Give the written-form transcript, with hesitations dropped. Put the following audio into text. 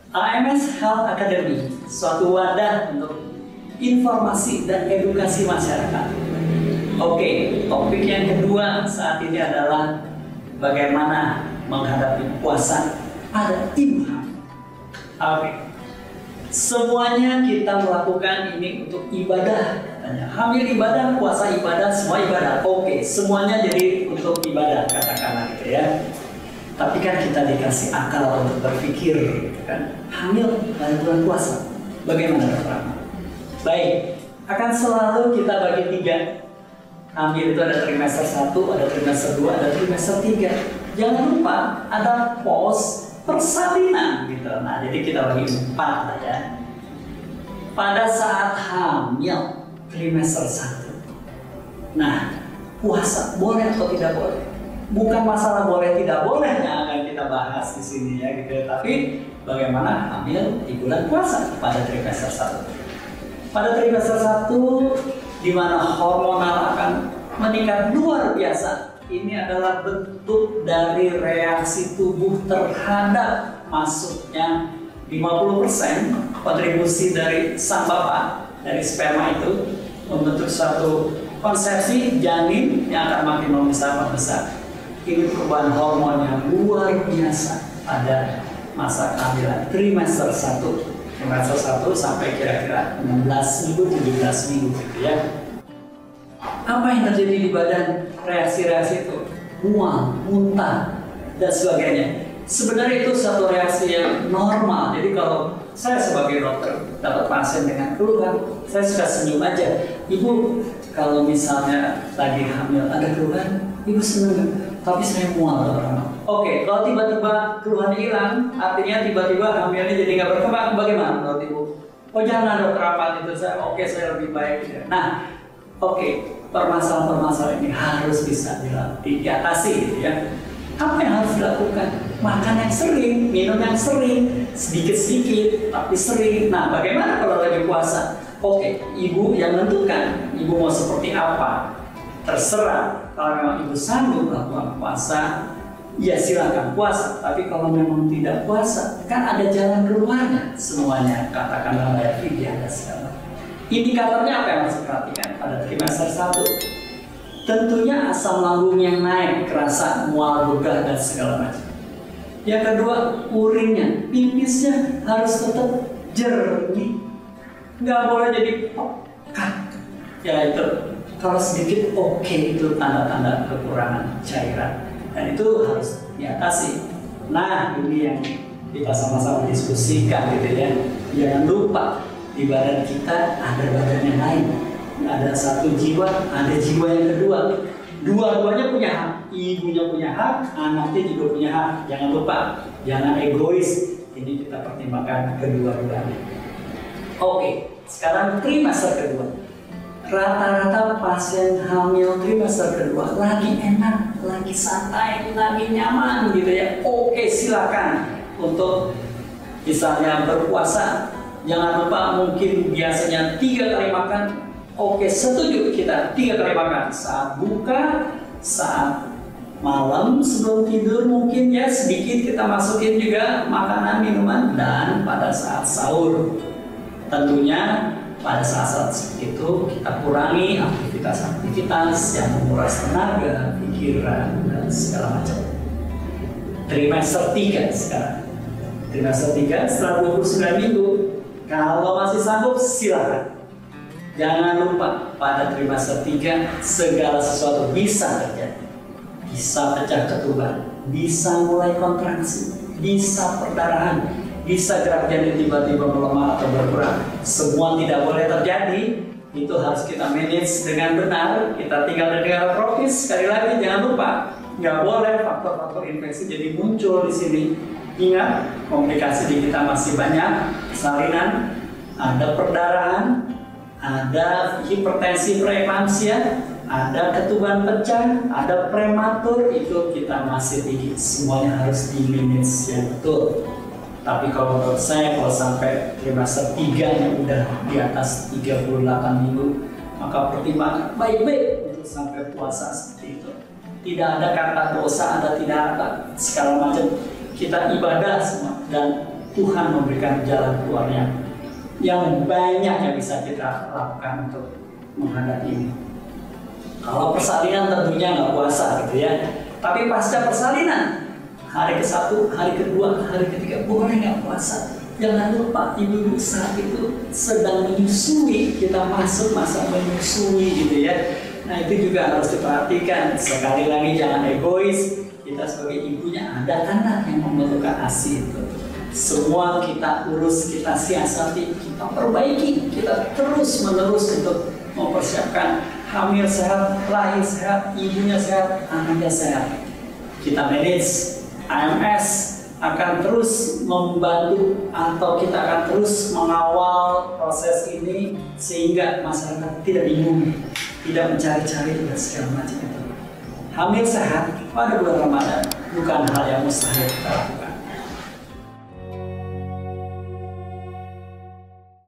AMS Health Academy, suatu wadah untuk informasi dan edukasi masyarakat. Oke, topik yang kedua saat ini adalah bagaimana menghadapi puasa pada ibu hamil. Oke, semuanya kita melakukan ini untuk ibadah. Katanya, hamil ibadah, puasa ibadah, semua ibadah. Oke, semuanya jadi untuk ibadah, katakanlah gitu ya. Tapi kan kita dikasih akal untuk berpikir, gitu kan? Hamil pada bulan puasa, bagaimana dokter? Baik, akan selalu kita bagi 3. Hamil itu ada trimester 1, ada trimester 2, ada trimester 3. Jangan lupa ada pos persalinan gitu. Nah, jadi kita bagi 4 lah ya. Pada saat hamil trimester 1. Nah, puasa boleh atau tidak boleh? Bukan masalah boleh tidak boleh yang akan kita bahas di sini ya gitu. Tapi bagaimana hamil di bulan puasa pada trimester 1. Pada trimester 1 di mana hormonal akan meningkat luar biasa. Ini adalah bentuk dari reaksi tubuh terhadap masuknya 50% kontribusi dari sang bapak, dari sperma itu membentuk suatu konsepsi janin yang akan makin membesar. Ini perubahan hormon yang luar biasa pada masa kehamilan trimester 1. Trimester 1 sampai kira-kira 16 minggu, 17 minggu gitu ya. Apa yang terjadi di badan reaksi-reaksi itu? Mual, muntah, dan sebagainya. Sebenarnya itu satu reaksi yang normal. Jadi kalau saya sebagai dokter dapat pasien dengan keluhan, saya suka senyum aja. Ibu, kalau misalnya lagi hamil ada keluhan, ibu seneng gak? Tapi saya mual orang. Oke, kalau tiba-tiba keluhannya hilang, artinya tiba-tiba hamilnya jadi nggak berkembang. Bagaimana menurut ibu? Oh jangan dokter apa itu saya. Oke, saya lebih baik. Nah, oke, permasalahan-permasalahan ini harus bisa diatasi gitu ya. Apa yang harus dilakukan? Makan yang sering, minum yang sering, sedikit-sedikit tapi sering. Nah, bagaimana kalau lagi puasa? Oke, ibu yang menentukan. Ibu mau seperti apa? Terserah. Kalau memang ibu sanggup melakukan puasa, ya silakan puasa. Tapi kalau memang tidak puasa, kan ada jalan keluarnya semuanya. Katakanlah bayar fidyah dan segala. Indikatornya apa yang harus diperhatikan pada trimester 1? Tentunya asam lambung yang naik, kerasa mual, begah dan segala macam. Yang kedua, urinnya, pipisnya harus tetap jernih. Nggak boleh jadi pekat. Ya itu, kalau sedikit oke, itu tanda-tanda kekurangan cairan. Dan itu harus diatasi. Nah, ini yang kita sama-sama diskusikan gitu ya. Jangan lupa, di badan kita ada badan yang lain. Ada satu jiwa, ada jiwa yang kedua. Dua-duanya punya hak. Ibunya punya hak, anaknya juga punya hak. Jangan lupa, jangan egois. Ini kita pertimbangkan kedua-duanya. Oke, sekarang trimester kedua. Rata-rata pasien hamil trimester kedua lagi enak, lagi santai, lagi nyaman gitu ya. Oke, silakan untuk misalnya berpuasa. Jangan lupa mungkin biasanya 3 kali makan. Oke, setuju kita 3 kali makan. Saat buka, saat malam sebelum tidur mungkin ya sedikit kita masukin juga makanan, minuman, dan pada saat sahur. Tentunya pada saat-saat seperti itu kita kurangi aktivitas-aktivitas yang menguras tenaga, pikiran, dan segala macam. Trimester 3 sekarang. Trimester 3 setelah 29 minggu. Kalau masih sanggup, silakan. Jangan lupa, pada trimester 3 segala sesuatu bisa terjadi. Bisa pecah ketuban, bisa mulai kontraksi, bisa perdarahan, bisa gerak janin tiba-tiba melemah atau berkurang. Semua tidak boleh terjadi. Itu harus kita manage dengan benar. Kita tinggal di negara tropis. Sekali lagi jangan lupa, nggak boleh faktor-faktor infeksi jadi muncul di sini. Ingat, komplikasi di kita masih banyak. Salinan, ada perdarahan, ada hipertensi preeklamsia, ada ketuban pecah, ada prematur, itu kita masih tinggi. Semuanya harus di manage yang betul. Tapi kalau menurut saya, kalau sampai trimester 3 yang udah di atas 38 minggu, maka pertimbangkan baik-baik untuk sampai puasa seperti itu. Tidak ada kata dosa, ada tidak ada segala macam. Kita ibadah semua, dan Tuhan memberikan jalan keluarnya yang banyak yang bisa kita lakukan untuk menghadapi ini. Kalau persalinan tentunya nggak puasa gitu ya. Tapi pasca persalinan, hari ke-1, hari kedua, hari ketiga boleh nggak puasa. Jangan lupa ibu-ibu saat itu sedang menyusui, kita masuk masa menyusui gitu ya. Nah itu juga harus diperhatikan. Sekali lagi jangan egois. Kita sebagai ibunya ada anak yang memerlukan ASI itu. Semua kita urus, kita siasati, kita perbaiki, kita terus menerus untuk mempersiapkan hamil sehat, lahir sehat, ibunya sehat, anaknya sehat. Kita manage. AMS akan terus membantu atau kita akan terus mengawal proses ini sehingga masyarakat tidak bingung, tidak mencari-cari dan segala macam itu. Hamil sehat pada bulan Ramadan bukan hal yang mustahil kita lakukan.